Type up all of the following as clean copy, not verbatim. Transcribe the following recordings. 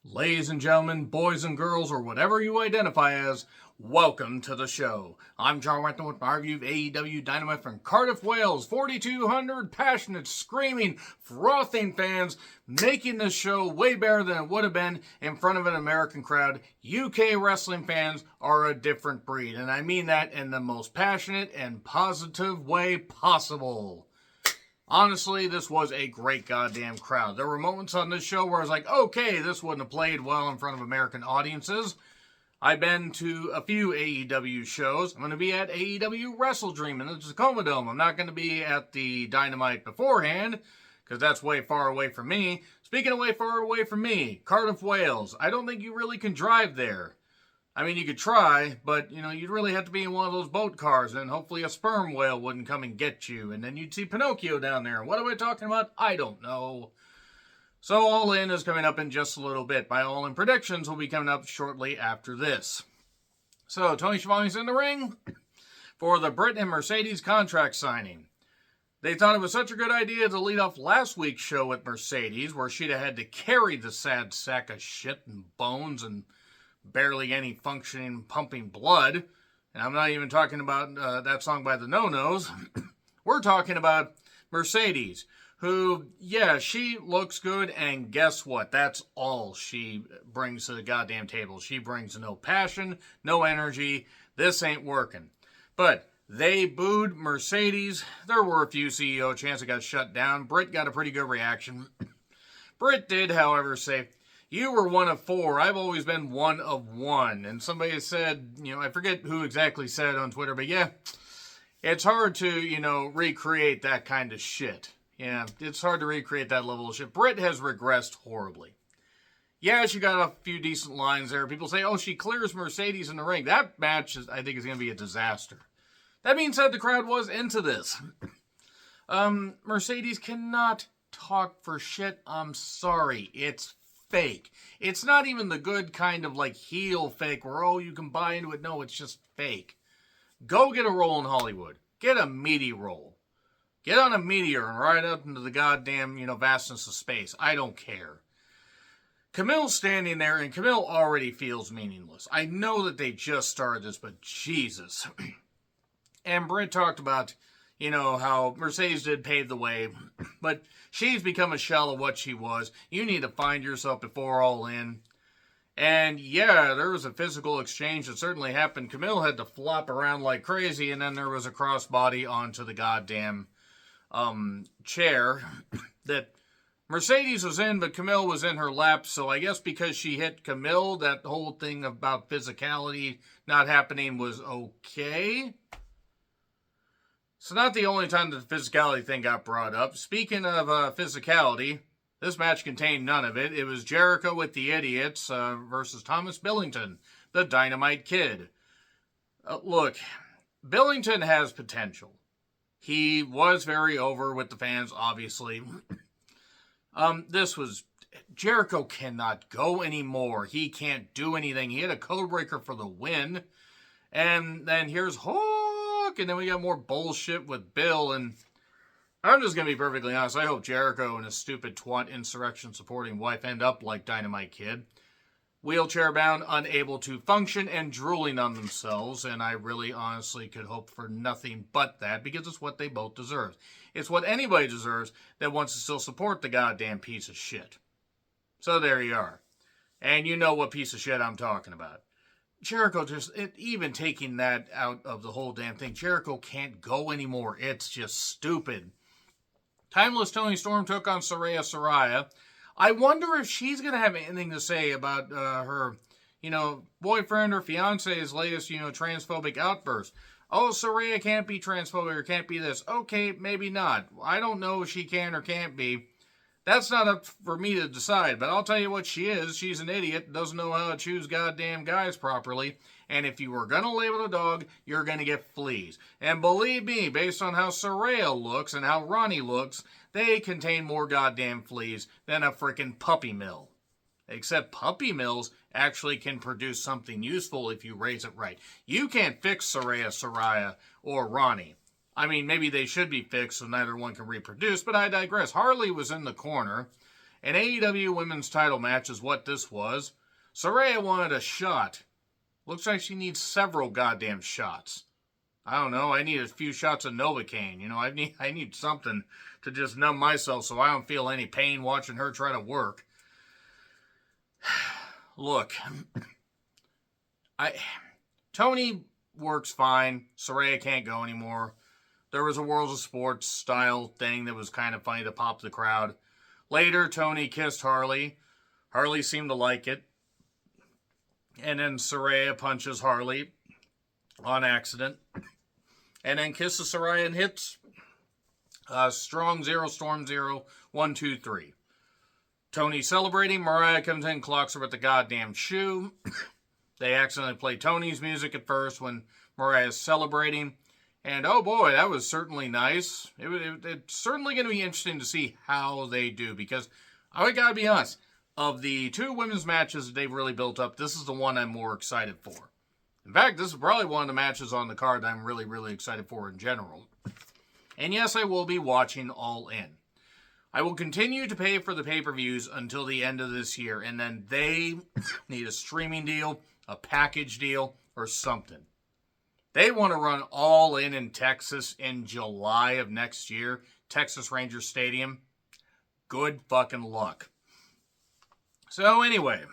Ladies and gentlemen, boys and girls, or whatever you identify as, welcome to the show. I'm John Renton with my review of AEW Dynamite from Cardiff, Wales. 4,200 passionate, screaming, frothing fans making this show way better than it would have been in front of an American crowd. UK wrestling fans are a different breed, and I mean that in the most passionate and positive way possible. Honestly, this was a great goddamn crowd. There were moments on this show where I was like, okay, this wouldn't have played well in front of American audiences. I've been to a few AEW shows. I'm going to be at AEW Wrestle Dream in the Tacoma Dome. I'm not going to be at the Dynamite beforehand, because that's way far away from me. Speaking of way far away from me, Cardiff, Wales. I don't think you really can drive there. I mean, you could try, but, you'd really have to be in one of those boat cars, and hopefully a sperm whale wouldn't come and get you, and then you'd see Pinocchio down there. What am I talking about? I don't know. So All In is coming up in just a little bit. My All In predictions will be coming up shortly after this. So, Tony Schiavone's in the ring for the Britt and Mercedes contract signing. They thought it was such a good idea to lead off last week's show with Mercedes, where she'd have had to carry the sad sack of shit and bones and barely any functioning, pumping blood. And I'm not even talking about that song by the No-Nos. We're talking about Mercedes, who, yeah, she looks good, and guess what? That's all she brings to the goddamn table. She brings no passion, no energy. This ain't working. But they booed Mercedes. There were a few CEO chants that got shut down. Britt got a pretty good reaction. Britt did, however, say, "You were one of four. I've always been one of one." And somebody said, I forget who exactly said it on Twitter, but yeah, it's hard to, recreate that kind of shit. Yeah, it's hard to recreate that level of shit. Britt has regressed horribly. Yeah, she got a few decent lines there. People say, oh, she clears Mercedes in the ring. That match, I think, is going to be a disaster. That being said, the crowd was into this. Mercedes cannot talk for shit. I'm sorry. It's fake. It's not even the good kind of heel fake where, oh, you can buy into it. No, it's just fake. Go get a role in Hollywood. Get a meaty role. Get on a meteor and ride up into the goddamn, vastness of space. I don't care. Camille's standing there, and Camille already feels meaningless. I know that they just started this, but Jesus. And Britt talked about, how Mercedes did pave the way, but she's become a shell of what she was. You need to find yourself before All In. And yeah, there was a physical exchange that certainly happened. Camille had to flop around like crazy, and then there was a crossbody onto the goddamn chair that Mercedes was in, but Camille was in her lap. So I guess because she hit Camille, that whole thing about physicality not happening was okay. So not the only time that the physicality thing got brought up. Speaking of physicality, this match contained none of it. It was Jericho with the Idiots versus Thomas Billington, the Dynamite Kid. Look, Billington has potential. He was very over with the fans, obviously. Jericho cannot go anymore. He can't do anything. He had a codebreaker for the win. And then here's Hook, and then we got more bullshit with Bill, and I'm just going to be perfectly honest. I hope Jericho and his stupid twat insurrection supporting wife end up like Dynamite Kid. Wheelchair bound, unable to function, and drooling on themselves, and I really honestly could hope for nothing but that, because it's what they both deserve. It's what anybody deserves that wants to still support the goddamn piece of shit. So there you are. And you know what piece of shit I'm talking about. Jericho even taking that out of the whole damn thing, Jericho can't go anymore. It's just stupid. Timeless Tony Storm took on Saraya. I wonder if she's going to have anything to say about her, boyfriend or fiance's latest, transphobic outburst. Oh, Saraya can't be transphobic or can't be this. Okay, maybe not. I don't know if she can or can't be. That's not up for me to decide, but I'll tell you what she is. She's an idiot, doesn't know how to choose goddamn guys properly, and if you were going to label a dog, you're going to get fleas. And believe me, based on how Saraya looks and how Ronnie looks, they contain more goddamn fleas than a freaking puppy mill. Except puppy mills actually can produce something useful if you raise it right. You can't fix Saraya, or Ronnie. I mean, maybe they should be fixed so neither one can reproduce, but I digress. Harley was in the corner, An AEW women's title match is what this was. Saraya wanted a shot. Looks like she needs several goddamn shots. I don't know. I need a few shots of Novocaine. You know, I need something to just numb myself so I don't feel any pain watching her try to work. Look, Tony works fine. Saraya can't go anymore. There was a Worlds of Sports style thing that was kind of funny to pop the crowd. Later, Tony kissed Harley. Harley seemed to like it. And then Saraya punches Harley on accident. And then kisses Saraya and hits strong 0, storm 0, 1, 2, 3. Tony celebrating. Mariah comes in, clocks her with the goddamn shoe. They accidentally play Tony's music at first when Mariah's celebrating. And oh boy, that was certainly nice. It's certainly going to be interesting to see how they do. Because I gotta be honest, of the two women's matches that they've really built up, this is the one I'm more excited for. In fact, this is probably one of the matches on the card that I'm really, really excited for in general. And yes, I will be watching All In. I will continue to pay for the pay-per-views until the end of this year, and then they need a streaming deal, a package deal, or something. They want to run All In Texas in July of next year, Texas Rangers Stadium. Good fucking luck. So anyway,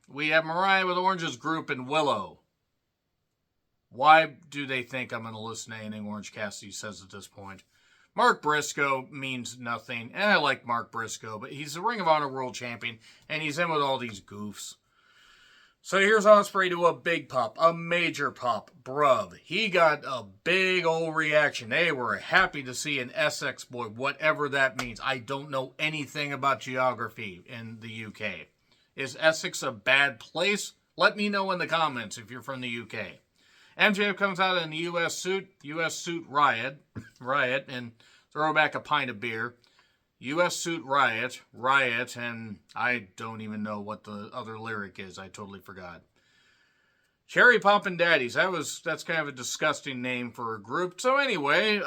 we have Mariah with Orange's group and Willow. Why do they think I'm going to listen to anything Orange Cassidy says at this point? Mark Briscoe means nothing, and I like Mark Briscoe, but he's the Ring of Honor World Champion, and he's in with all these goofs. So here's Ospreay to a big pop, a major pop, bruv. He got a big old reaction. They were happy to see an Essex boy, whatever that means. I don't know anything about geography in the UK. Is Essex a bad place? Let me know in the comments if you're from the UK. MJF comes out in the U.S. suit riot, and throw back a pint of beer. U.S. suit riot, and I don't even know what the other lyric is. I totally forgot. Cherry Poppin' Daddies. That's kind of a disgusting name for a group. So anyway,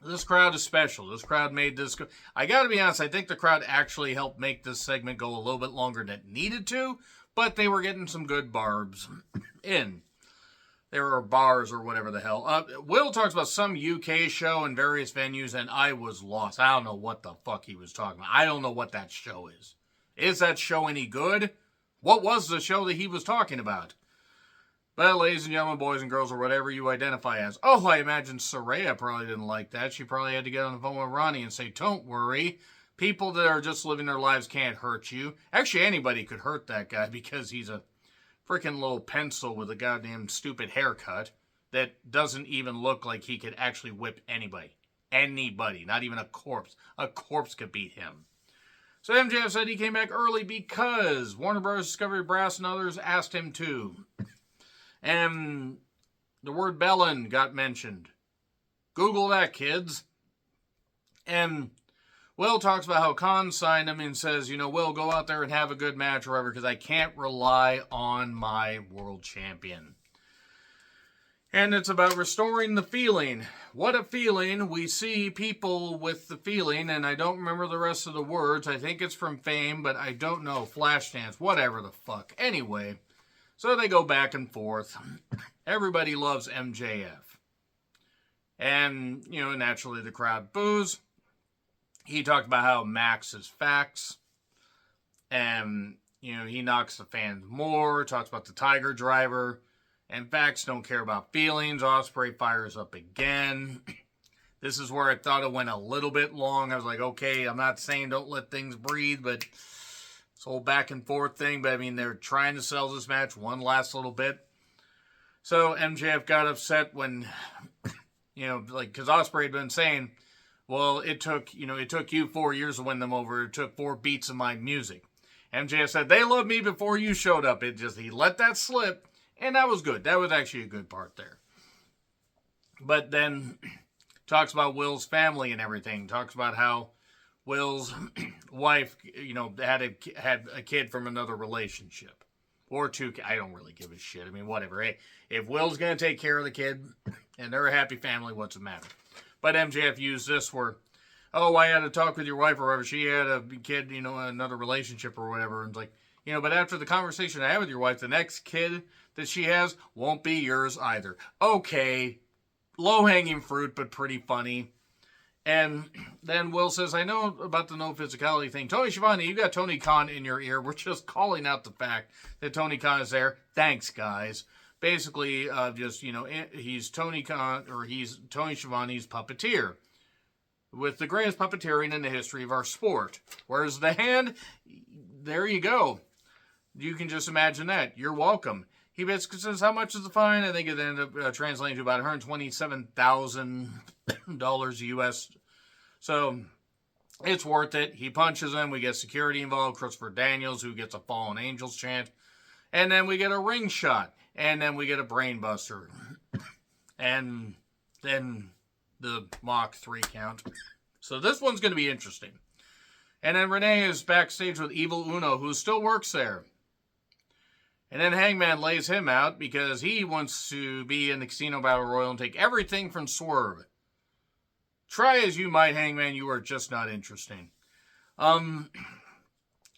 this crowd is special. This crowd made this. I gotta be honest, I think the crowd actually helped make this segment go a little bit longer than it needed to, but they were getting some good barbs in. There were bars or whatever the hell. Will talks about some UK show in various venues, and I was lost. I don't know what the fuck he was talking about. I don't know what that show is. Is that show any good? What was the show that he was talking about? But ladies and gentlemen, boys and girls, or whatever you identify as. Oh, I imagine Saraya probably didn't like that. She probably had to get on the phone with Ronnie and say, don't worry. People that are just living their lives can't hurt you. Actually, anybody could hurt that guy because he's a freaking little pencil with a goddamn stupid haircut that doesn't even look like he could actually whip anybody. Anybody. Not even a corpse. A corpse could beat him. So MJF said he came back early because Warner Bros. Discovery Brass and others asked him to. And the word Bellin got mentioned. Google that, kids. And Will talks about how Khan signed him and says, Will, go out there and have a good match or whatever because I can't rely on my world champion. And it's about restoring the feeling. What a feeling. We see people with the feeling, and I don't remember the rest of the words. I think it's from Fame, but I don't know. Flashdance, whatever the fuck. Anyway, so they go back and forth. Everybody loves MJF. And, naturally the crowd boos. He talked about how Max is facts. And, he knocks the fans more. Talks about the Tiger Driver. And facts don't care about feelings. Ospreay fires up again. This is where I thought it went a little bit long. I was like, okay, I'm not saying don't let things breathe, but this whole back and forth thing. But, they're trying to sell this match one last little bit. So MJF got upset when, because Ospreay had been saying, well, it took you 4 years to win them over. It took 4 beats of my music. MJF said, they loved me before you showed up. He let that slip, and that was good. That was actually a good part there. But then talks about Will's family and everything. Talks about how Will's wife, had a kid from another relationship. Or 2 kids. I don't really give a shit. Whatever. Hey, if Will's going to take care of the kid, and they're a happy family, what's the matter? But MJF used this where oh, I had to talk with your wife or whatever. She had a kid, another relationship or whatever. And it's like, but after the conversation I had with your wife, the next kid that she has won't be yours either. Okay, low-hanging fruit, but pretty funny. And then Will says, I know about the no physicality thing. Tony Schiavone, you got Tony Khan in your ear. We're just calling out the fact that Tony Khan is there. Thanks, guys. Basically, he's Tony Khan, or he's Tony Schiavone's puppeteer, with the greatest puppeteering in the history of our sport. Where's the hand? There you go. You can just imagine that. You're welcome. He basically says, how much is the fine? I think it ended up translating to about $127,000 US. So it's worth it. He punches him. We get security involved. Christopher Daniels, who gets a Fallen Angels chant. And then we get a ring shot. And then we get a brain buster. And then the Mach 3 count. So this one's going to be interesting. And then Renee is backstage with Evil Uno, who still works there. And then Hangman lays him out because he wants to be in the Casino Battle Royal and take everything from Swerve. Try as you might, Hangman, you are just not interesting.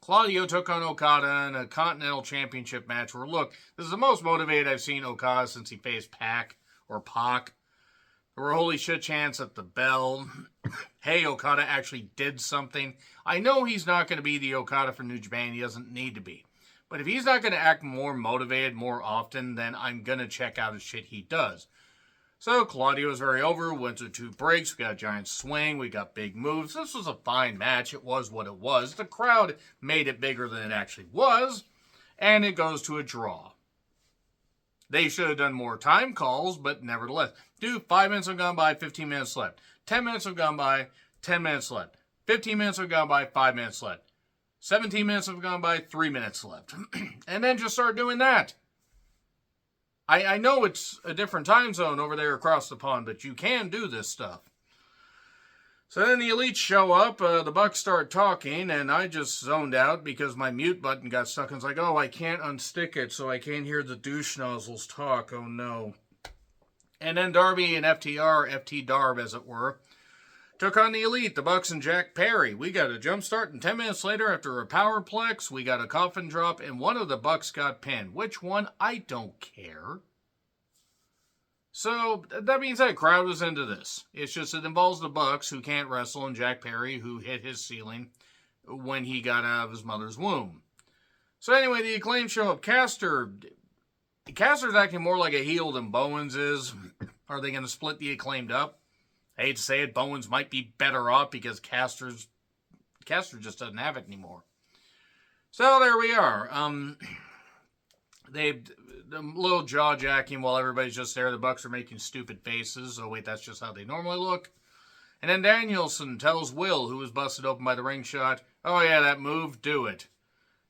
Claudio took on Okada in a Continental Championship match where, look, this is the most motivated I've seen Okada since he faced Pac. There were holy shit chants at the bell. Hey, Okada actually did something. I know he's not going to be the Okada for New Japan. He doesn't need to be. But if he's not going to act more motivated more often, then I'm going to check out his shit he does. So Claudio was very over. Went to 2 breaks. We got a giant swing. We got big moves. This was a fine match. It was what it was. The crowd made it bigger than it actually was. And it goes to a draw. They should have done more time calls, but nevertheless. Dude, 5 minutes have gone by, 15 minutes left. 10 minutes have gone by, 10 minutes left. 15 minutes have gone by, 5 minutes left. 17 minutes have gone by, 3 minutes left. And then just start doing that. I know it's a different time zone over there across the pond, but you can do this stuff. So then the Elites show up, the Bucks start talking, and I just zoned out because my mute button got stuck. And it's like, oh, I can't unstick it, so I can't hear the douche nozzles talk. Oh, no. And then Darby and FTR, FT Darb, as it were, took on the Elite, the Bucks and Jack Perry. We got a jump start, and 10 minutes later, after a powerplex, we got a coffin drop, and one of the Bucks got pinned. Which one? I don't care. So, that being said, crowd was into this. It's just it involves the Bucks, who can't wrestle, and Jack Perry, who hit his ceiling when he got out of his mother's womb. So anyway, the Acclaim show up. Caster's acting more like a heel than Bowens is. Are they going to split the Acclaimed up? I hate to say it, Bowens might be better off because Caster just doesn't have it anymore. So there we are. They've a little jaw jacking while everybody's just there. The Bucks are making stupid faces. Oh wait, that's just how they normally look. And then Danielson tells Will, who was busted open by the ring shot, oh yeah, that move, do it.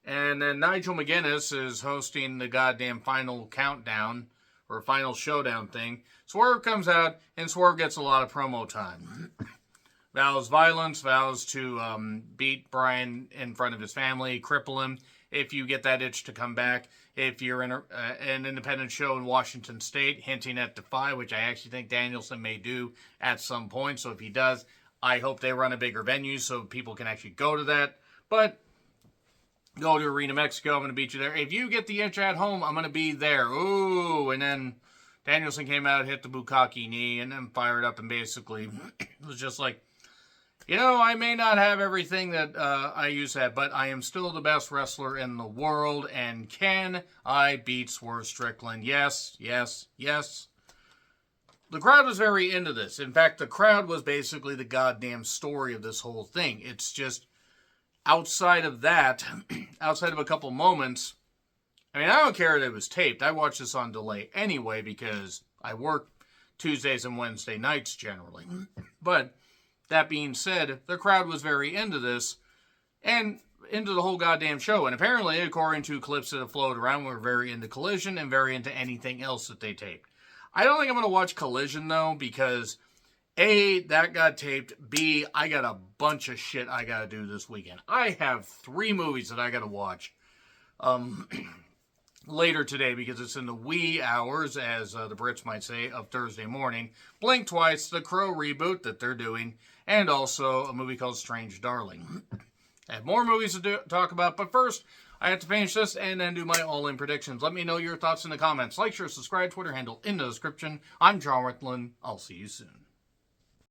And then Nigel McGuinness is hosting the goddamn final countdown or final showdown thing. Swerve comes out, and Swerve gets a lot of promo time. Vows violence, vows to beat Brian in front of his family, cripple him if you get that itch to come back. If you're in an independent show in Washington State, hinting at Defy, which I actually think Danielson may do at some point. So if he does, I hope they run a bigger venue so people can actually go to that. But go to Arena Mexico, I'm going to beat you there. If you get the itch at home, I'm going to be there. Ooh, and then Danielson came out, hit the Bukkake knee, and then fired up and basically was just like, I may not have everything that I used to have, but I am still the best wrestler in the world, and can I beat Swerve Strickland? Yes, yes, yes. The crowd was very into this. In fact, the crowd was basically the goddamn story of this whole thing. It's just, outside of that, outside of a couple moments, I mean, I don't care that it was taped. I watch this on delay anyway because I work Tuesdays and Wednesday nights generally. But that being said, the crowd was very into this and into the whole goddamn show. And apparently, according to clips that have floated around, we're very into Collision and very into anything else that they taped. I don't think I'm going to watch Collision, though, because A, that got taped. B, I got a bunch of shit I got to do this weekend. I have 3 movies that I got to watch later today because it's in the wee hours, as the Brits might say, of Thursday morning. Blink Twice, the Crow reboot that they're doing, and also a movie called Strange Darling. I have more movies to talk about, but first, I have to finish this and then do my all-in predictions. Let me know your thoughts in the comments. Like, share, subscribe, Twitter handle in the description. I'm John Ritlin. I'll see you soon.